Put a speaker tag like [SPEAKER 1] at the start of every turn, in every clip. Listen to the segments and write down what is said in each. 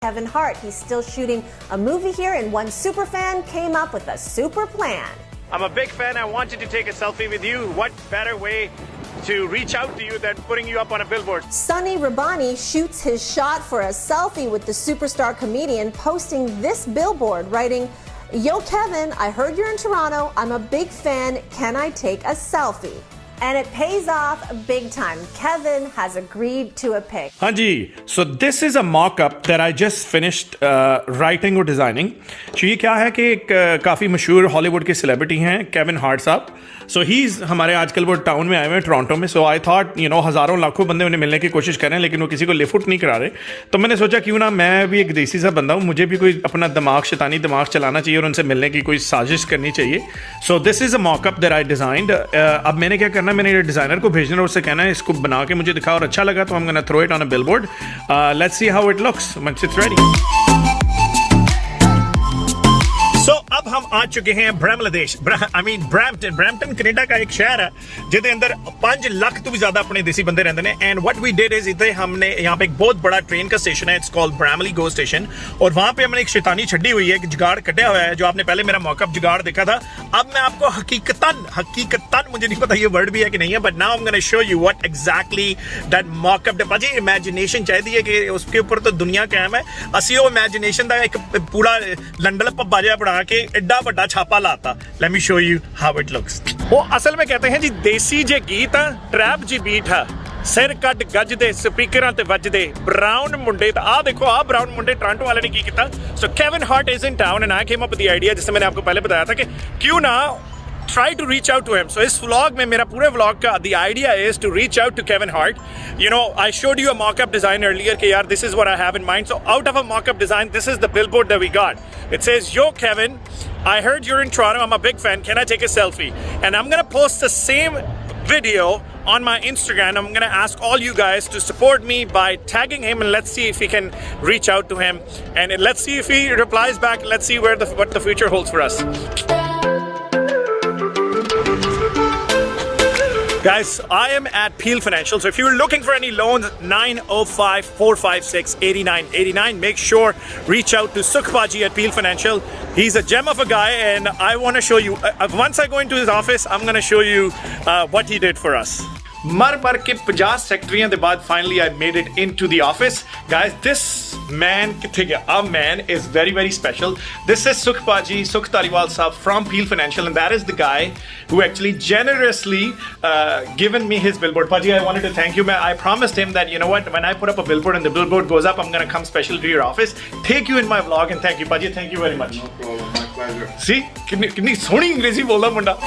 [SPEAKER 1] Kevin Hart. He's still shooting a movie here, and one superfan came up with a super plan.
[SPEAKER 2] I'm a big fan. I wanted to take a selfie with you. What better way to reach out to you than putting you up on a billboard?
[SPEAKER 1] Sunny Rabani shoots his shot for a selfie with the superstar comedian, posting this billboard, writing, "Yo, Kevin, I heard you're in Toronto. I'm a big fan. Can I take a selfie?" And it pays off big time. Kevin has agreed to a pic.
[SPEAKER 3] Hanji, so this is a mock-up that I just finished writing or designing. So ये क्या है कि एक काफ़ी मशहूर Hollywood के celebrity हैं Kevin Hart साहब. सो ही हमारे आजकल वो टाउन में आए हुए हैं टोरंटो में. सो आई थॉट हज़ारों लाखों बंदे उन्हें मिलने की कोशिश कर रहे हैं, लेकिन वो किसी को लिफ्ट नहीं करा रहे. तो मैंने सोचा क्यों ना मैं भी एक देसी सा बंदा हूँ, मुझे भी कोई अपना शैतानी दिमाग चलाना चाहिए और उनसे मिलने की कोई साजिश करनी चाहिए. So this is a mock-up that I designed. अब मैंने क्या करना, मैंने ये डिज़ाइनर को भेजना और उससे कहना है इसको बना के मुझे दिखा और अच्छा लगा तो I'm gonna throw it on a billboard. Let's see how it looks once it's ready.
[SPEAKER 2] सो अब हम आ चुके हैं ब्रह्मदेश ब्रैम्पटन कनेडा का एक शहर है जिसके अंदर 5 लाख तो भी ज्यादा अपने देसी बंदे रहते हैं. And what we did is इधर हमने यहाँ पे एक बहुत बड़ा ट्रेन का स्टेशन है, it's called Bramalea go station. और वहां पे हमने एक शैतानी छड्डी हुई है, एक जुगाड़ कटा हुआ है जो आपने पहले मेरा मॉकअप जुगाड़ देखा था. अब मैं आपको हकीकतन मुझे नहीं पता ये वर्ड भी है कि नहीं है, but now I am gonna show you what exactly that mock-up. भाजी इमेजिनेशन चाहिए कि उसके ऊपर तो दुनिया कायम है. असि वो इमेजिनेशन का एक पूरा लंडन पब्बा जिहा बना के एड्डा बड़ा छापा लाता. Let me show you how it looks. वो असल में कहते हैं जी देसी जे गीत है, ट्रैप जी बीट है, सिर कट गजदे स्पीकरां ते वजदे ब्राउन मुंडे. आ देखो आ ब्राउन मुंडे टोरंटो वाले ने की किया. So Kevin Hart is in town and I came up with the idea, जिससे मैंने आपको पहले बताया था कि क्यों ना try to reach out to him. So इस vlog में मेरा पूरे vlog का the idea is to reach out to Kevin Hart. I showed you a mock-up design earlier कि यार this is what I have in mind. So out of a mock-up design, this is the billboard that we got. It says, "Yo Kevin, I heard you're in Toronto. I'm a big fan. Can I take a selfie?" And I'm gonna post the same video on my Instagram. I'm gonna ask all you guys to support me by tagging him, and let's see if we can reach out to him, and let's see if he replies back. Let's see what the future holds for us. Guys, I am at Peel Financial. So if you're looking for any loans, 905-456-8989. Make sure reach out to Sukhpaji at Peel Financial. He's a gem of a guy, and I want to show you. Once I go into his office, I'm going to show you what he did for us. मर के 50 सेक्टरियां के बाद finally I made it into the office. Guys, this man किथे गया? Our man is very, very special. This is Sukhpaji, Sukh Taliwal Saab from Peel Financial, and that is the guy who actually generously given me his billboard. Paji, I wanted to thank you. I promised him that, you know what, when I put up a billboard and the billboard goes up, I'm going to come special to your office, take you in my vlog, and thank you. Paji, thank you very much.
[SPEAKER 4] No problem, my pleasure.
[SPEAKER 2] See? कितनी सोहनी अंग्रेजी बोलदा मुंडा.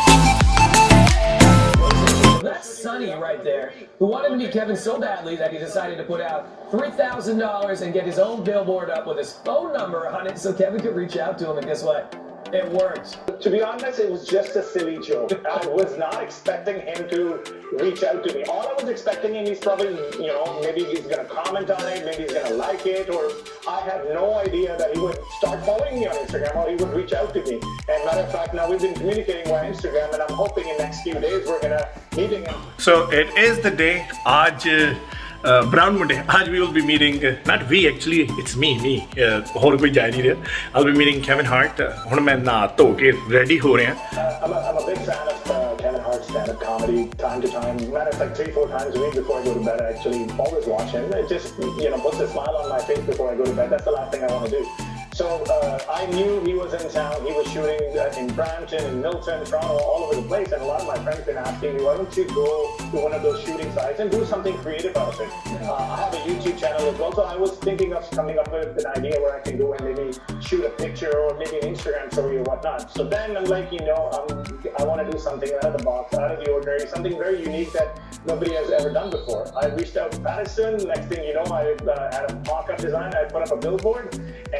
[SPEAKER 5] That's Sonny right there, who wanted to meet Kevin so badly that he decided to put out $3,000 and get his own billboard up with his phone number on it so Kevin could reach out to him, and guess what? It worked.
[SPEAKER 6] To be honest, it was just a silly joke. I was not expecting him to reach out to me. All I was expecting him is probably, maybe he's going to comment on it, maybe he's going to like it, or I had no idea that he would start following me on Instagram or he would reach out to me. And matter of fact, now we've been communicating via Instagram, and I'm hoping in the next few days we're going to meet him.
[SPEAKER 2] So it is the day. आज Brown Monday. आज we will be meeting. Not we actually. It's me. और कोई जा नहीं रहा. I'll be meeting Kevin Hart. ਹੁਣ मैं नहा धो के ready हो रहे हैं.
[SPEAKER 6] I'm a big fan of Kevin Hart's stand-up comedy. Time to time, matter of fact, 3-4 times a week before I go to bed, I actually always watch him. It just puts a smile on my face before I go to bed. That's the last thing I want to do. So I knew he was in town. He was shooting in Brampton, in Milton, Toronto, all over the place. And a lot of my friends have been asking me, why don't you go to one of those shooting sites and do something creative out of it? I have a YouTube channel as well. So I was thinking of coming up with an idea where I can go and maybe shoot a picture or maybe an Instagram story or whatnot. So then I'm like, I want to do something out of the box, out of the ordinary, something very unique that nobody has ever done before. I reached out to Patterson. Next thing you know, I had a mock-up design. I put up a billboard,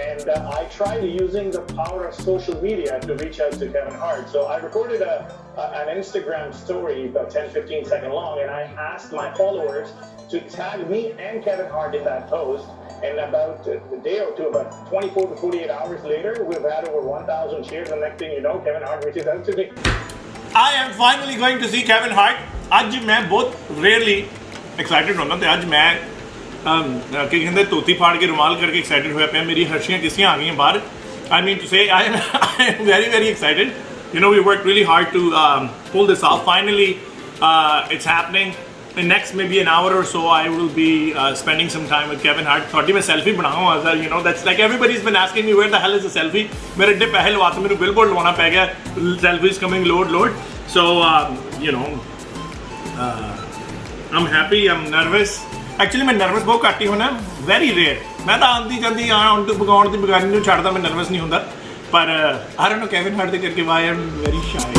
[SPEAKER 6] and I tried using the power of social media to reach out to Kevin Hart. So I recorded an Instagram story about 10-15 seconds long, and I asked my followers to tag me and Kevin Hart in that post. And about a day or two, about 24 to 48 hours later, we've had over 1,000 shares. And next thing you know, Kevin Hart reaches out to me.
[SPEAKER 2] I am finally going to see Kevin Hart. आज मैं बहुत rarely excited होना तो आज मैं
[SPEAKER 3] ਕਿ ਕਹਿੰਦੇ ਧੋਤੀ ਫਾੜ ਕੇ ਰੁਮਾਲ ਕਰਕੇ ਐਕਸਾਈਟਡ ਹੋਇਆ ਪਿਆ ਮੇਰੀ ਹਰਸ਼ੀਆਂ ਕਿਸੀਆਂ ਆ ਗਈਆਂ ਬਾਹਰ I mean to say I am very very excited. You know, we worked really hard to pull this off. Finally, it's happening. In next maybe an hour or so, I will be spending some time with Kevin Hart. Thought मैं selfie बनाऊँ as well. You know, that's like everybody's been asking me where the hell is the selfie. मेरे day पहले लवाते मेरे billboard लवाना पड़ गया. Selfies coming load. So you know, I'm happy. I'm nervous. Actually मैं nervous बहुत घੱਟ ही होना. Very rare. मैं तो आंधी जांधी आउट बगाउन दी बगानी नहीं छाड़ता मैं nervous नहीं होता. पर I don't know Kevin Hart दे करके why I'm very shy.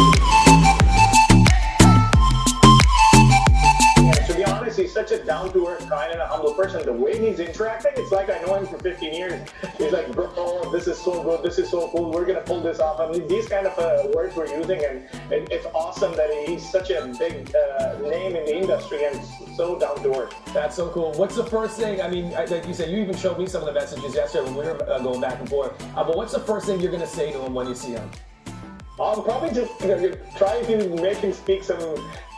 [SPEAKER 6] He's such a down-to-earth, kind and a humble person. The way he's interacting, it's like I know him for 15 years. He's like, bro, this is so good, this is so cool, we're gonna pull this off. I mean, these kind of words we're using, and it's awesome that he's such a big name in the industry and so down-to-earth.
[SPEAKER 5] That's so cool. What's the first thing, I mean, like you said, you even showed me some of the messages yesterday when we were going back and forth. But what's the first thing you're gonna say to him when you see him?
[SPEAKER 6] I'm probably just trying to make him speak some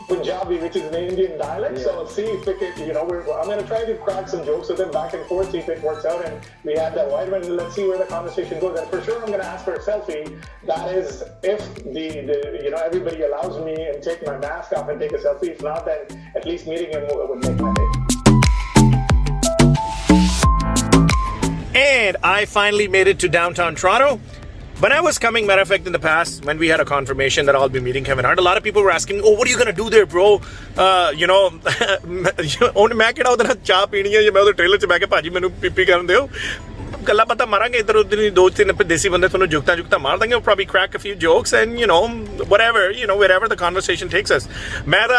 [SPEAKER 6] Punjabi, which is an Indian dialect.
[SPEAKER 5] Yeah.
[SPEAKER 6] So see if it can, I'm going to try to crack some jokes with him back and forth, see if it works out. And we had that wide one. Let's see where the conversation goes. And for sure, I'm going to ask for a selfie. That is, if the everybody allows me and take my mask off and take a selfie. If not, then at least meeting him would make my day.
[SPEAKER 2] And I finally made it to downtown Toronto. When I was coming, matter of fact, in the past, when we had a confirmation that I'll be meeting Kevin Hart, a lot of people were asking me, oh, what are you going to do there, bro? मैं ਕਿਹੜਾ ਉਹਦੇ ਨਾਲ ਚਾਹ ਪੀਣੀ ਹੈ ਜੇ ਮੈਂ ਉਹਦੇ ਟ੍ਰੇਲਰ 'ਚ ਬਹਿ ਕੇ ਭਾਜੀ ਮੈਨੂੰ ਪੀਪੀ ਕਰਨ ਦਿਓ ਗੱਲਾਂ ਪਤਾ ਮਾਰਾਂਗੇ ਇੱਧਰ ਉੱਧਰ ਦੋ ਤਿੰਨ ਦੇਸੀ ਬੰਦੇ ਤੁਹਾਨੂੰ ਜੁਗਤਾ ਮਾਰ ਦਾਂਗੇ probably crack a few jokes and whatever wherever the conversation takes us.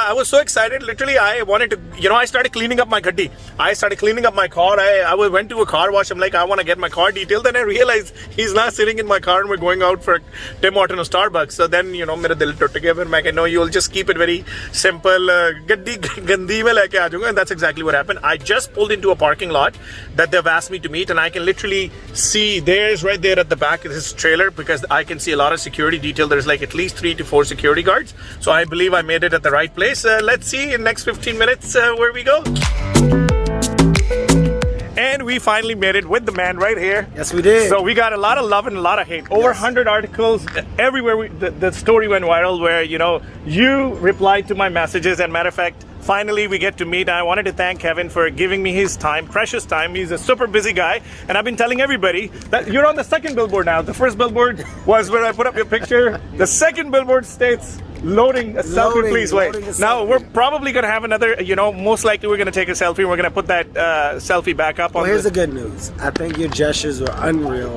[SPEAKER 2] I was so excited, literally I wanted to I started cleaning up my gaddi. I started cleaning up my car. I went to a car wash. I'm like, I want to get my car detailed. Then I realized he's not sitting in my car and we're going out for Tim Horton or Starbucks. So then मेरा दिल टूट गया फिर मैं no, you'll just keep it very simple. Gaddi gandi mein leke aa jaunga, and that's exactly what happened. I just pulled into a parking lot that they've asked me to meet, and I can literally see there's right there at the back of this trailer because I can see a lot of security detail. There's like at least 3 to 4 security guards. So I believe I made it at the right place. Let's see in next 15 minutes where we go. And we finally made it with the man right here.
[SPEAKER 4] Yes, we did.
[SPEAKER 2] So we got a lot of love and a lot of hate. Over 100 articles everywhere. The story went viral where you replied to my messages, and matter of fact, finally we get to meet. I wanted to thank Kevin for giving me his time, precious time. He's a super busy guy, and I've been telling everybody that you're on the second billboard now. The first billboard was where I put up your picture. The second billboard states loading a selfie, please wait. Now we're probably going to have another, most likely we're going to take a selfie and we're going to put that selfie back up.
[SPEAKER 4] Well, here's the good news. I think your gestures were unreal.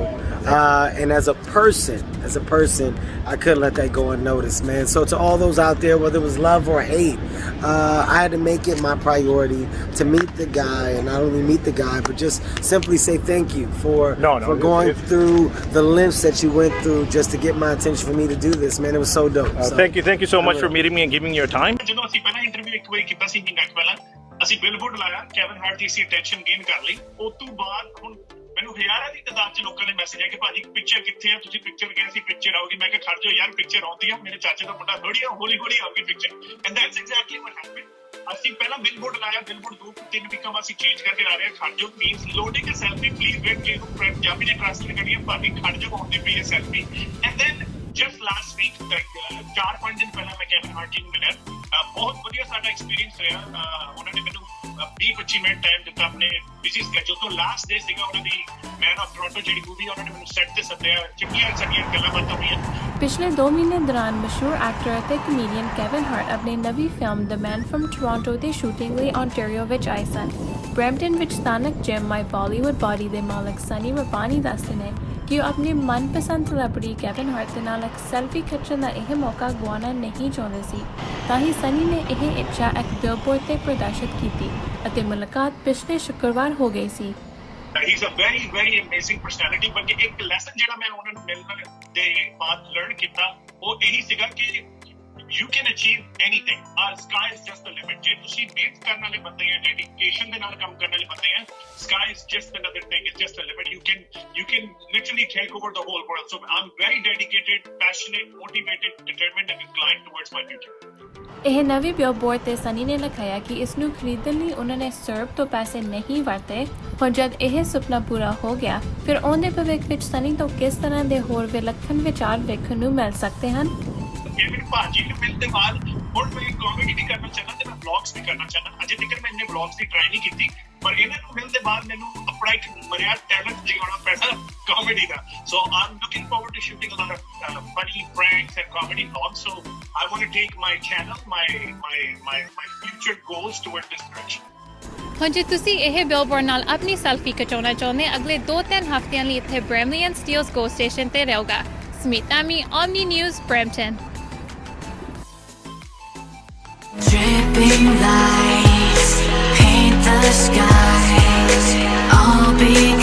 [SPEAKER 4] And as a person, I couldn't let that go unnoticed, man. So to all those out there, whether it was love or hate, I had to make it my priority to meet the guy, and not only meet the guy, but just simply say thank you for going through the lengths that you went through just to get my attention for me to do this, man. It was so dope.
[SPEAKER 2] Thank you so much for meeting me and giving me your time. ਜਦੋਂ ਅਸੀਂ ਪਹਿਲਾਂ interview ਇੱਕ ਵਾਰੀ ਕੀਤਾ ਸੀ ਮਹੀਨਾ ਪਹਿਲਾਂ ਅਸੀਂ billboard ਲਾਇਆ ਕੈਵਨ ਹਾਰਟ ਦੀ ਅਸੀਂ ਅਟੈਂਸ਼ਨ ਗੇਨ ਕਰ ਲਈ ਉਸ ਤੋਂ ਬਾਅਦ ਹੁਣ ਮੈਨੂੰ ਹਜ਼ਾਰਾਂ ਦੀ ਤਾਦਾਦ 'ਚ ਲੋਕਾਂ ਨੇ ਮੈਸੇਜ ਆਇਆ ਕਿ ਭਾਜੀ ਪਿਕਚਰ ਕਿੱਥੇ ਆ ਤੁਸੀਂ ਪਿਕਚਰ ਗਏ ਸੀ ਪਿਕਚਰ ਆਉਗੀ ਮੈਂ ਕਿਹਾ ਖੜ ਜਾਓ ਯਾਰ ਪਿਕਚਰ ਆਉਂਦੀ ਆ ਮੇਰੇ ਚਾਚੇ ਦਾ ਮੁੰਡਾ ਥੋੜੀ ਆ ਹੌਲੀ ਹੌਲੀ ਆਉਗੀ picture and that's exactly what happen ਅਸੀਂ ਪਹਿਲਾਂ ਬਿਲਬੋਰਡ ਲਾਇਆ ਬਿਲਬੋਰਡ 2-3 ਵੀਕਾਂ ਬਾਅਦ ਅਸੀਂ ਚੇਂਜ ਕਰਕੇ ਲਾ ਰਹੇ ਹਾਂ ਖੜ ਜਾਓ please loading a selfie please wait please Punjabi ਨੇ ਟ੍ਰਾਂਸਲੇਟ ਕਰੀ ਭਾਜੀ ਖੜ ਜਾਓ ਆਉਂਦੀ ਪਈ ਹੈ selfie and then just last week 4-5 ਦਿਨ ਪਹਿਲਾਂ ਮੈਂ ਕੈਵਨ ਹਾਰਟ ਜੀ ਨੂੰ ਮਿਲਿਆ ਬਹੁਤ ਵਧੀਆ ਸਾਡਾ ਐਕਸਪੀਰੀਅੰਸ ਰਿਹਾ ਉਹਨਾਂ ਨੇ ਮੈਨੂੰ 20-25 ਮਿੰਟ ਟਾਈਮ ਦਿੱਤਾ ਆਪਣੇ ਬਿਜ਼ੀ ਸਕੇਜੂਲ ਤੋਂ ਲਾਸਟ ਡੇ ਸੀਗਾ ਉਹਨਾਂ ਦੀ ਮੈਨ ਆਫ ਟੋਰਾਂਟੋ ਜਿਹੜੀ ਮੂਵੀ ਉਹਨਾਂ ਨੇ ਮੈਨੂੰ ਸੈੱਟ ਤੇ ਸੱਦਿਆ ਚੰਗੀਆਂ ਸਾਡੀਆਂ ਗੱਲਾਂ ਬਾਤਾਂ ਹੋਈਆਂ
[SPEAKER 7] ਪਿਛਲੇ 2 ਮਹੀਨੇ ਦੌਰਾਨ ਮਸ਼ਹੂਰ ਐਕਟਰ ਅਤੇ ਕਮੇਡੀਅਨ ਕੈਵਨ ਹਾਰਟ ਆਪਣੀ ਨਵੀਂ ਫਿਲਮ ਦ ਮੈਨ ਫਰਮ ਟੋਰਾਂਟੋ ਦੀ ਸ਼ੂਟਿੰਗ ਲਈ ਆਂਟਾਰੀਓ ਵਿੱਚ ਆਏ ਸਨ ਬਰੈਂਪਟਨ ਵਿੱਚ ਸਥਾਨਕ ਜਿਮ ਮਾਈ ਬਾਲੀਵੁੱਡ ਬਾਡੀ ਦੇ ਮਾਲਕ ਸਨੀ ਵਪਾਨੀ ਦੱਸਦੇ ਨੇ ਕਿ ਉਹ ਆਪਣੀ ਮਨਪਸੰਦ ਸੈਲੇਬ੍ਰਿਟੀ ਕੈਵਨ ਹਾਰਟ ਦੇ ਨਾਲ ਇੱਕ ਸੈਲਫੀ ਖਿੱਚਣ ਦਾ ਇਹ ਮੌਕਾ ਗੁਆਉਣਾ ਨਹੀਂ ਚਾਹੁੰਦੇ ਸੀ ਤਾਂ ਹੀ ਸਨੀ ਨੇ ਇਹ ਇੱਛਾ ਇੱਕ ਬਿਲਬੋਰਡ ਤੇ ਪ੍ਰਦਰਸ਼ਿਤ ਕੀਤੀ ਅਤੇ ਮੁਲਾਕਾਤ ਪਿਛਲੇ ਸ਼ੁੱਕਰਵਾਰ ਹੋ ਗਈ ਸੀ
[SPEAKER 2] He's a very, very amazing personality. But एक lesson ਜਿਹੜਾ ਮੈਂ ਉਹਨਾਂ ਨੂੰ ਮਿਲਣ ਦੇ ਬਾਅਦ learn ਕੀਤਾ ਉਹ ਇਹੀ ਸੀਗਾ ਕਿ you can achieve anything. Our sky is just the limit. ਜੇ ਤੁਸੀਂ ਮਿਹਨਤ ਕਰਨ ਵਾਲੇ ਬੰਦੇ ਆ, ਡੈਡੀਕੇਸ਼ਨ ਦੇ ਨਾਲ ਕੰਮ ਕਰਨ ਵਾਲੇ ਬੰਦੇ ਆ, sky is just another thing. It's just a limit. You can literally take over the whole world. So I'm very dedicated, passionate, motivated, determined and inclined towards my future.
[SPEAKER 7] ਇਹ ਨਵੀਂ ਬਿਲਬੋਰਡ ਤੇ ਸਨੀ ਨੇ ਲਿਖਾਇਆ ਕਿ ਇਸ ਨੂੰ ਖਰੀਦਣ ਲਈ ਉਹਨਾਂ ਨੇ ਸਰਬ ਤੋਂ ਪੈਸੇ ਨਹੀਂ ਵਰਤੇ। ਹੁਣ ਜਦ ਇਹ ਸੁਪਨਾ ਪੂਰਾ ਹੋ ਗਿਆ, ਫਿਰ ਉਹਦੇ ਭਵਿੱਖ ਵਿੱਚ ਸਨੀ ਤੋਂ ਕਿਸ ਤਰ੍ਹਾਂ ਦੇ ਹੋਰ ਵਿਲੱਖਣ ਵਿਚਾਰ ਵੇਖਣ ਨੂੰ ਮਿਲ ਸਕਦੇ ਹਨ।
[SPEAKER 2] ਕੇਵਿਨ ਭਾਜੀ ਨੂੰ ਮਿਲਣ ਦੇ ਬਾਅਦ ਹੁਣ ਮੈਂ ਕਾਮੇਡੀ ਵੀ ਕਰਨਾ ਚਾਹੁੰਦਾ ਤੇ ਮੈਂ ਵਲੌਗਸ ਵੀ ਕਰਨਾ ਚਾਹੁੰਦਾ। ਅਜੇ ਤੱਕ ਮੈਂ ਇੰਨੇ ਵਲੌਗਸ ਦੀ ਟਰਾਈ ਨਹੀਂ ਕੀਤੀ, ਪਰ ਇਹਨਾਂ ਨੂੰ ਮਿਲਣ ਦੇ ਬਾਅਦ ਮੈਨੂੰ ਆਪਣਾ ਇੱਕ ਮਰਿਆ ਟੈਲੈਂਟ ਲਿਆਉਣਾ ਪੈਣਾ ਕਾਮੇਡੀ ਦਾ। So I'm looking forward to shooting a lot of funny pranks and comedy vlogs. So I want to take my channel, my future goals toward this direction.
[SPEAKER 8] ਹੁਣ ਜੇ ਤੁਸੀਂ ਇਹ ਬਿਲਬੋਰਡ ਨਾਲ ਆਪਣੀ ਸੈਲਫੀ ਖਿਚਾਉਣਾ ਚਾਹੁੰਦੇ, ਅਗਲੇ 2-3 ਹਫ਼ਤਿਆਂ ਲਈ ਇੱਥੇ Bramley and Steeles go station ਤੇ ਰਹੇਗਾ। ਸਮੀਤਾ ਮੀ, Omni News, Brampton.
[SPEAKER 9] Dripping lights paint the skies, all because